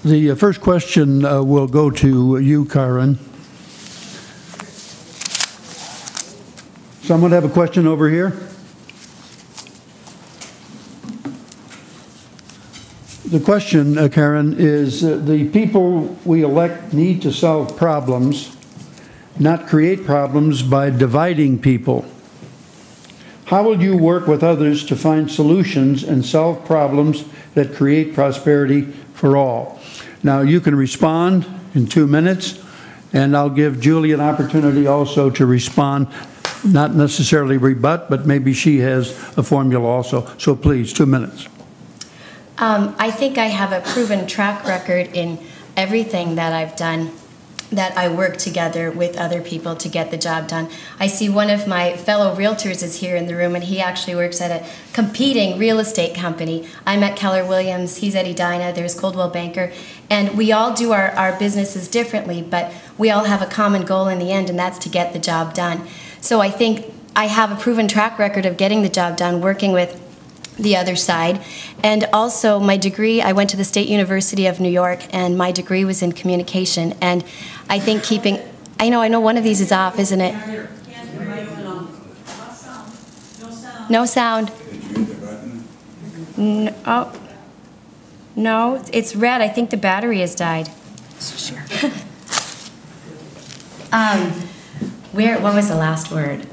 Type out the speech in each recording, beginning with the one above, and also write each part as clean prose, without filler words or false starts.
The first question will go to you, Karen. Someone have a question over here? The question, Karen, is the people we elect need to solve problems, not create problems by dividing people. How will you work with others to find solutions and solve problems that create prosperity for all? Now, you can respond in 2 minutes, and I'll give Julie an opportunity also to respond, not necessarily rebut, but maybe she has a formula also. So please, 2 minutes. I think I have a proven track record in everything that I've done, that I work together with other people to get the job done. I see one of my fellow realtors is here in the room, and he actually works at a competing real estate company. I'm at Keller Williams, he's at Edina, there's Coldwell Banker, and we all do our businesses differently, but we all have a common goal in the end, and that's to get the job done. So I think I have a proven track record of getting the job done, working with the other side. And also my degree, I went to the State University of New York, and my degree was in communication. And I think keeping, I know one of these is off, isn't it? No sound. No, oh, no, it's red. I think the battery has died. Sure. What was the last word?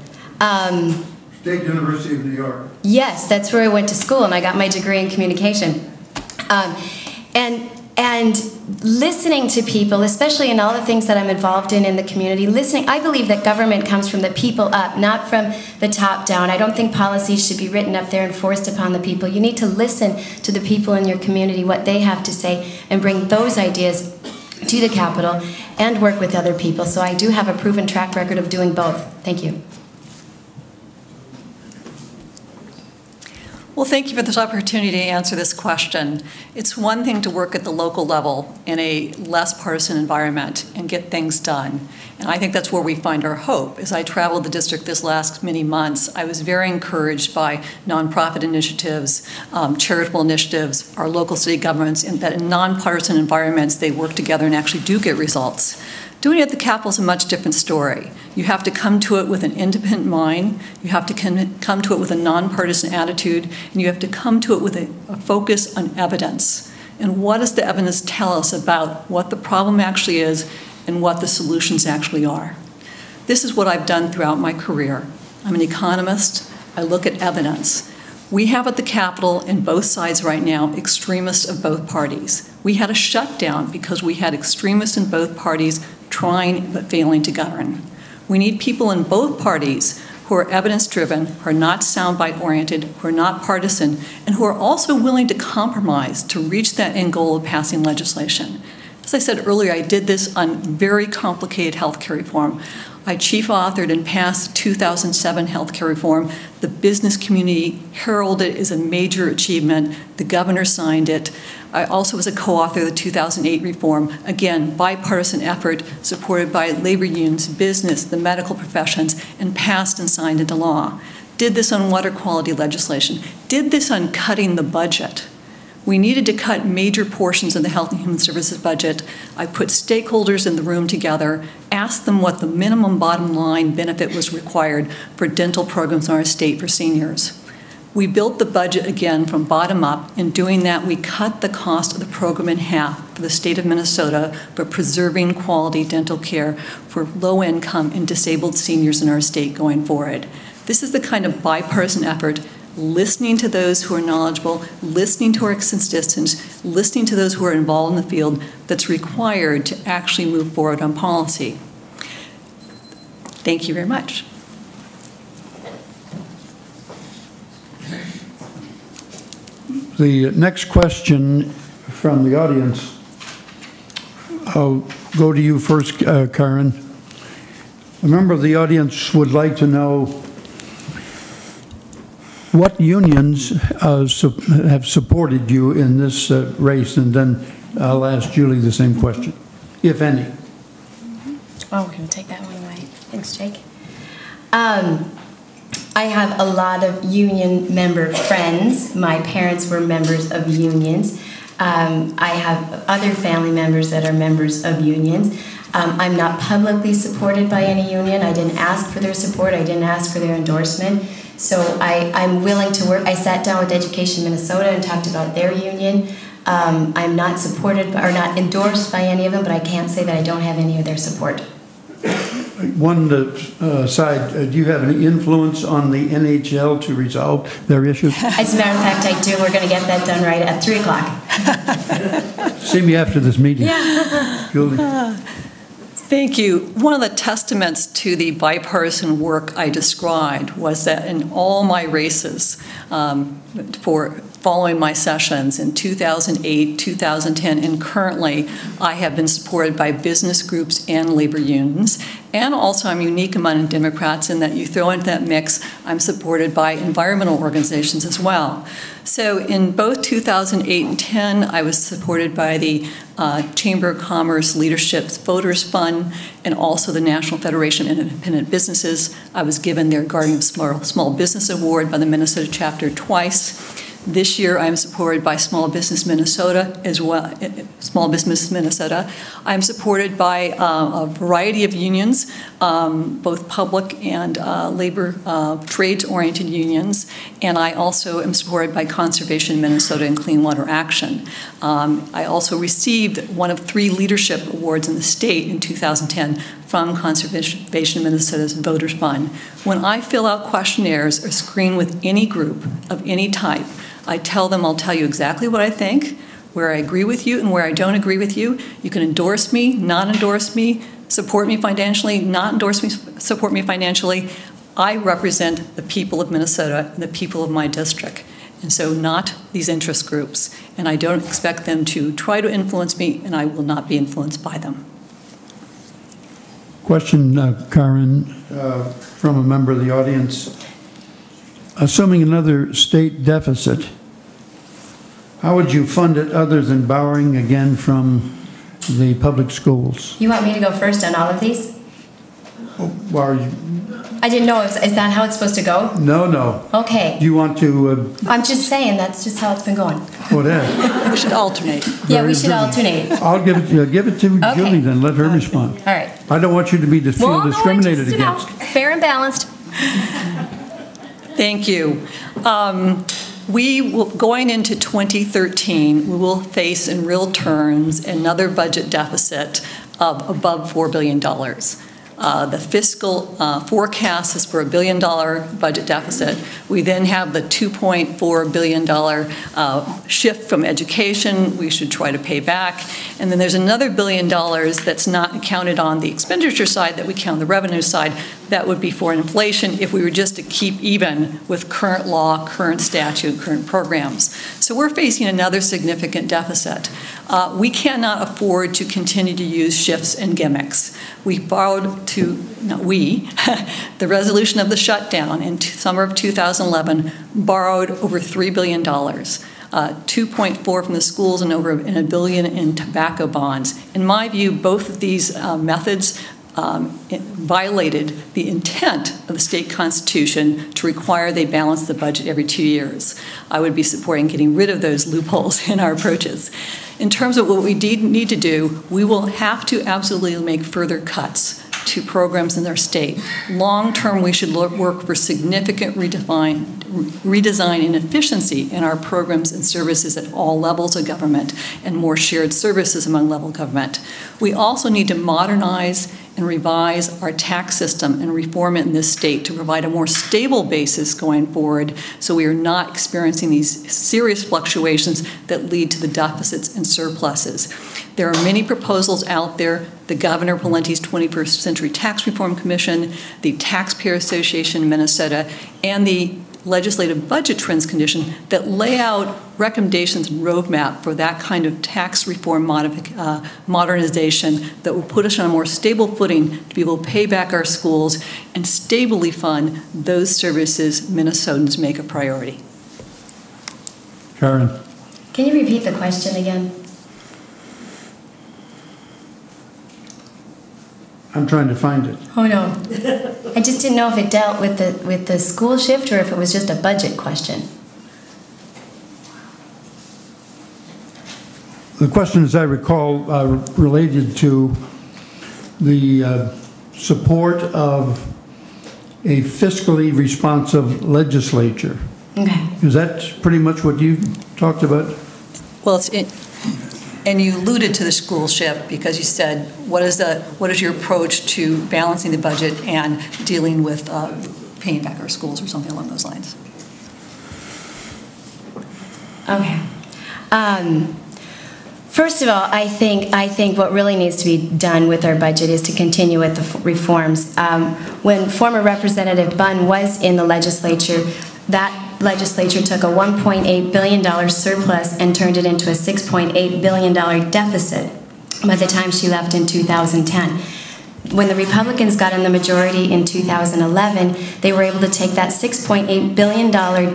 State University of New York. Yes, that's where I went to school, and I got my degree in communication. And listening to people, especially in all the things that I'm involved in the community, listening, I believe that government comes from the people up, not from the top down. I don't think policies should be written up there and forced upon the people. You need to listen to the people in your community, what they have to say, and bring those ideas to the Capitol and work with other people. So I do have a proven track record of doing both. Thank you. Well, thank you for this opportunity to answer this question. It's one thing to work at the local level in a less partisan environment and get things done. And I think that's where we find our hope. As I traveled the district this last many months, I was very encouraged by nonprofit initiatives, charitable initiatives, our local city governments, and that in nonpartisan environments, they work together and actually do get results. Doing it at the Capitol is a much different story. You have to come to it with an independent mind, you have to come to it with a nonpartisan attitude, and you have to come to it with a focus on evidence. And what does the evidence tell us about what the problem actually is and what the solutions actually are? This is what I've done throughout my career. I'm an economist, I look at evidence. We have at the Capitol, in both sides right now, extremists of both parties. We had a shutdown because we had extremists in both parties trying but failing to govern. We need people in both parties who are evidence-driven, who are not soundbite-oriented, who are not partisan, and who are also willing to compromise to reach that end goal of passing legislation. As I said earlier, I did this on very complicated health care reform. I chief authored and passed 2007 health care reform. The business community heralded it as a major achievement. The governor signed it. I also was a co-author of the 2008 reform. Again, bipartisan effort supported by labor unions, business, the medical professions, and passed and signed into law. Did this on water quality legislation. Did this on cutting the budget. We needed to cut major portions of the Health and Human Services budget. I put stakeholders in the room together, asked them what the minimum bottom line benefit was required for dental programs in our state for seniors. We built the budget again from bottom up. In doing that, we cut the cost of the program in half for the state of Minnesota for preserving quality dental care for low-income and disabled seniors in our state going forward. This is the kind of bipartisan effort, listening to those who are knowledgeable, listening to our constituents, listening to those who are involved in the field, that's required to actually move forward on policy. Thank you very much. The next question from the audience, I'll go to you first, Karen. A member of the audience would like to know what unions have supported you in this race, and then I'll ask Julie the same question, if any. Oh, we're going to take that one away. Thanks, Jake. I have a lot of union member friends. My parents were members of unions. I have other family members that are members of unions. I'm not publicly supported by any union. I didn't ask for their support. I didn't ask for their endorsement. So I'm willing to work. I sat down with Education Minnesota and talked about their union. I'm not supported or not endorsed by any of them, but I can't say that I don't have any of their support. One side, do you have any influence on the NHL to resolve their issues? As a matter of fact, I do. We're going to get that done right at 3 o'clock. See me after this meeting. Yeah. Julie. Thank you. One of the testaments to the bipartisan work I described was that in all my races for following my sessions in 2008, 2010, and currently, I have been supported by business groups and labor unions. And also, I'm unique among Democrats in that you throw into that mix, I'm supported by environmental organizations as well. So in both 2008 and 10, I was supported by the Chamber of Commerce Leadership's Voters Fund and also the National Federation of Independent Businesses. I was given their Guardian of Small Business Award by the Minnesota chapter twice. This year, I'm supported by Small Business Minnesota as well. Small Business Minnesota. I'm supported by a variety of unions, both public and labor trades-oriented unions, and I also am supported by Conservation Minnesota and Clean Water Action. I also received one of 3 leadership awards in the state in 2010 from Conservation Minnesota's Voters Fund. When I fill out questionnaires or screen with any group of any type, I tell them I'll tell you exactly what I think, where I agree with you and where I don't agree with you. You can endorse me, not endorse me, support me financially, not endorse me, support me financially. I represent the people of Minnesota and the people of my district, and so not these interest groups. And I don't expect them to try to influence me, and I will not be influenced by them. Question, Karen, from a member of the audience. Assuming another state deficit, how would you fund it other than borrowing again from the public schools? You want me to go first on all of these? I didn't know. Is that how it's supposed to go? No. Okay. Do you want to? I'm just saying that's just how it's been going. Whatever. We should alternate. Yeah, we should alternate. I'll give it to Okay. Julie, then let her respond. All right. I don't want you to be feel discriminated against. Fair and balanced. Thank you. Going into 2013, we will face in real terms another budget deficit of above $4 billion. The fiscal forecast is for $1 billion budget deficit. We then have the $2.4 billion shift from education we should try to pay back. And then there's another $1 billion that's not counted on the expenditure side that we count on the revenue side. That would be for inflation if we were just to keep even with current law, current statute, current programs. So we're facing another significant deficit. We cannot afford to continue to use shifts and gimmicks. We borrowed the resolution of the shutdown in summer of 2011 borrowed over $3 billion. 2.4 from the schools and over $1 billion in tobacco bonds. In my view, both of these methods violated the intent of the state constitution to require they balance the budget every 2 years. I would be supporting getting rid of those loopholes in our approaches. In terms of what we need to do, we will have to absolutely make further cuts to programs in their state. Long term, we should work for significant redesign and efficiency in our programs and services at all levels of government and more shared services among level government. We also need to modernize and revise our tax system and reform it in this state to provide a more stable basis going forward so we are not experiencing these serious fluctuations that lead to the deficits and surpluses. There are many proposals out there. The Governor Palente's 21st Century Tax Reform Commission, the Taxpayer Association in Minnesota, and the Legislative Budget Trends Commission that lay out recommendations and roadmap for that kind of tax reform modernization that will put us on a more stable footing to be able to pay back our schools and stably fund those services Minnesotans make a priority. Karen. Can you repeat the question again? I'm trying to find it. Oh no. I just didn't know if it dealt with the school shift or if it was just a budget question. The question, as I recall, related to the support of a fiscally responsive legislature. Okay. Is that pretty much what you talked about? Well, and you alluded to the school shift because you said, what is your approach to balancing the budget and dealing with paying back our schools or something along those lines? Okay. First of all, I think what really needs to be done with our budget is to continue with the reforms. When former Representative Bunn was in the legislature, that legislature took a $1.8 billion surplus and turned it into a $6.8 billion deficit by the time she left in 2010. When the Republicans got in the majority in 2011, they were able to take that $6.8 billion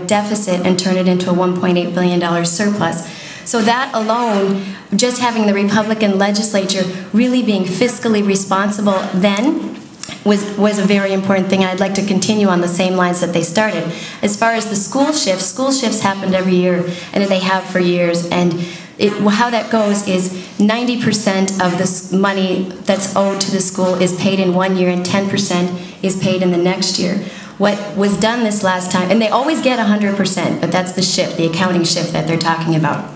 deficit and turn it into a $1.8 billion surplus. So that alone, just having the Republican legislature really being fiscally responsible then was a very important thing. I'd like to continue on the same lines that they started. As far as the school shifts happened every year, and they have for years. And how that goes is 90% of this money that's owed to the school is paid in 1 year, and 10% is paid in the next year. What was done this last time, and they always get 100%, but that's the shift, the accounting shift that they're talking about.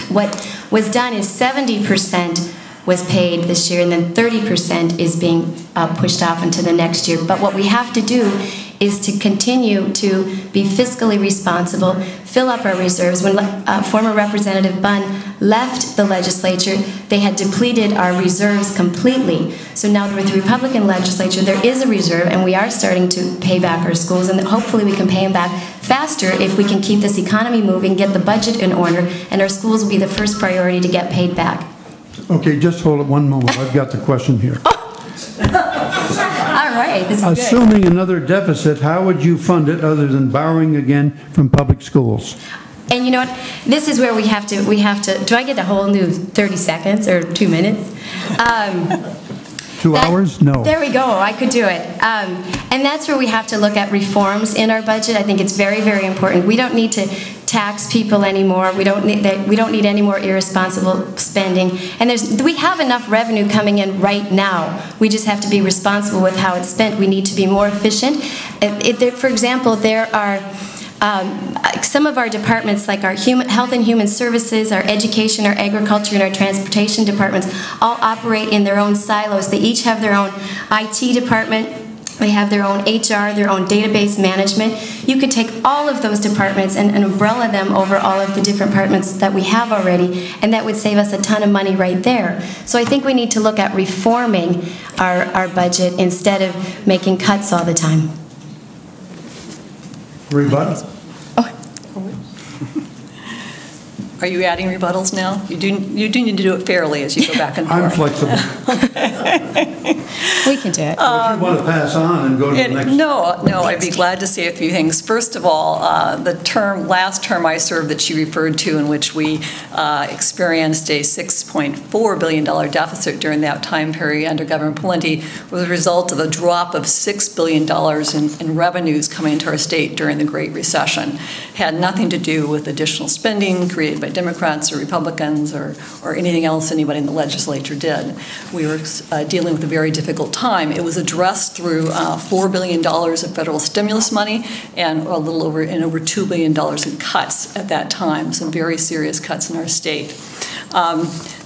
What was done is 70% was paid this year, and then 30% is being pushed off into the next year. But what we have to do is to continue to be fiscally responsible, fill up our reserves. When former Representative Bunn left the legislature, they had depleted our reserves completely. So now with the Republican legislature, there is a reserve, and we are starting to pay back our schools, and hopefully we can pay them back faster if we can keep this economy moving, get the budget in order, and our schools will be the first priority to get paid back. Okay, just hold it one moment. I've got the question here. All right, this is good. Assuming another deficit, how would you fund it other than borrowing again from public schools? And you know what? This is where we have to, do I get a whole new 30 seconds or 2 minutes? 2 hours? No. There we go. I could do it. And that's where we have to look at reforms in our budget. I think it's very, very important. We don't need to tax people anymore. We don't need any more irresponsible spending. And we have enough revenue coming in right now. We just have to be responsible with how it's spent. We need to be more efficient. For example, there are some of our departments, like our Health and Human Services, our Education, our Agriculture, and our Transportation departments, all operate in their own silos. They each have their own IT department. They have their own HR, their own database management. You could take all of those departments and umbrella them over all of the different departments that we have already, and that would save us a ton of money right there. So I think we need to look at reforming our budget instead of making cuts all the time. Rebuttal? Are you adding rebuttals now? You do need to do it fairly as you go back and forth. I'm flexible. We can do it. If you want to pass on and go to the next. No, I'd be glad to say a few things. First of all, the last term I served that she referred to, in which we experienced a $6.4 billion deficit during that time period under Governor Pawlenty, was a result of a drop of $6 billion in revenues coming into our state during the Great Recession. Had nothing to do with additional spending created by Democrats or Republicans or anything else anybody in the legislature did. We were dealing with a very difficult time. It was addressed through $4 billion of federal stimulus money and over $2 billion in cuts at that time, some very serious cuts in our state.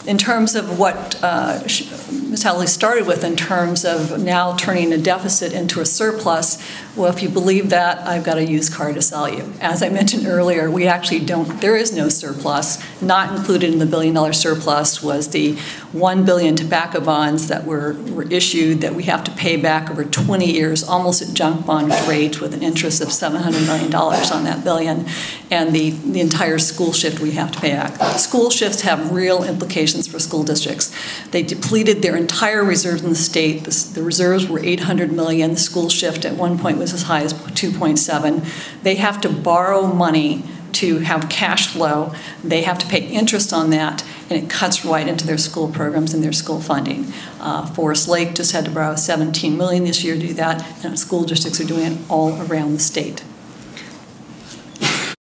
In terms of what Ms. Howley started with, in terms of now turning a deficit into a surplus, well, if you believe that, I've got a used car to sell you. As I mentioned earlier, we actually there is no surplus. Not included in the $1 billion surplus was the $1 billion tobacco bonds that were issued that we have to pay back over 20 years, almost at junk bond rate, with an interest of $700 million on that billion, and the entire school shift we have to pay back. School shifts have real implications for school districts. They depleted their entire reserves in the state. The reserves were $800 million. The school shift at one point was as high as 2.7. They have to borrow money to have cash flow. They have to pay interest on that, and it cuts right into their school programs and their school funding. Forest Lake just had to borrow $17 million this year to do that, and school districts are doing it all around the state.